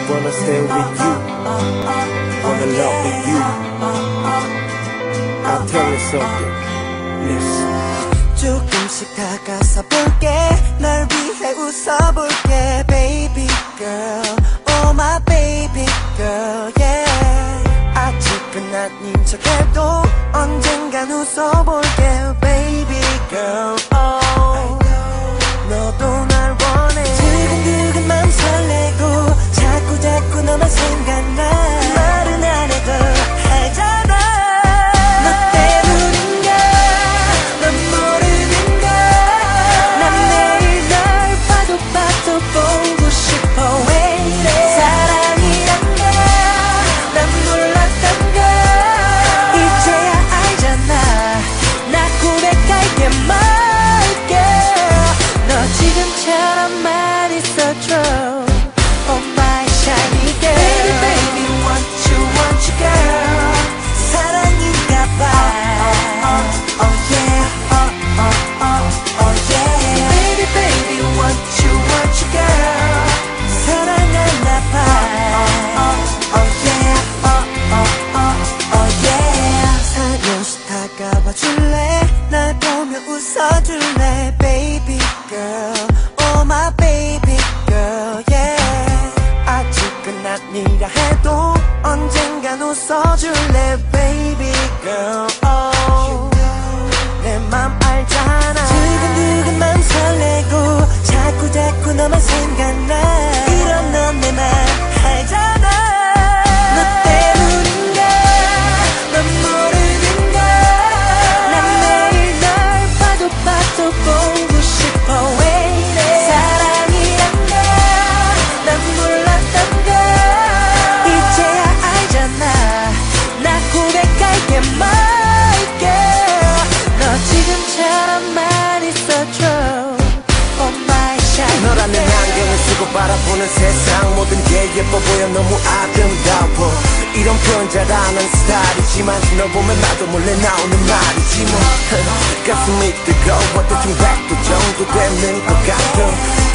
Wanna stay with you, wanna love with you. I'll tell you something, listen. 조금씩 다가서 볼게, 널 위해 웃어볼게. Baby girl, oh my baby girl, yeah. 아직은 아닌 척해도 언젠간 웃어볼게. Baby girl, oh. 너도 날 원해. 두근두근 맘 설레고 자꾸 너만 생각나. 말은 안 해도 알잖아. 너 때문인가 넌 모르는가. 난 매일 널 봐도 보고 싶어. 왜 이래 사랑이란 걸 난 몰랐던 걸 이제야 알잖아. 나 고백할게 말게. 너 지금처럼만 있어 true. Oh my shiny girl. Baby baby want you girl. 사랑인가봐. Oh yeah oh yeah. Baby baby want you girl. 사랑하나봐. Oh yeah oh yeah. 살며시 다가와 줄래. 날 보며 웃어줄래. Baby girl, oh my baby girl, yeah. 아직은 아니라 해도 언젠간 웃어줄래. Baby girl, oh. 내 맘 알잖아. 두근두근 맘 설레고 자꾸 너만 생각나. 이런 넌 내 맘 알잖아. 너 때문인가 넌 모르는가. 난 매일 널 봐도 보고 싶어. 왜 이래 사랑이란 걸 난 몰랐던 걸 이제야 알잖아. 나 고백할게 말게. 너 지금처럼만 있어 true. Oh my shiny 너라는 안경을 쓰고 바라보는 세상 모든 게 예뻐 보여. 너무 아름다워. 이런 표현 잘하는 스타일이지만 널 보면 나도 몰래 나오는 말이지 뭐. 가슴이 뜨거워 대충 100도 정도 되는 것 같아.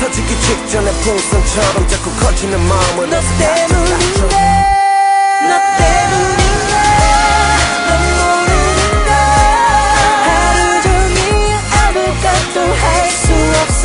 터지기 직전에 풍선처럼 자꾸 커지는 마음은 너 때문인가 너 때문인가. 넌 모르는가. 하루 종일 아무것도 할 수 없어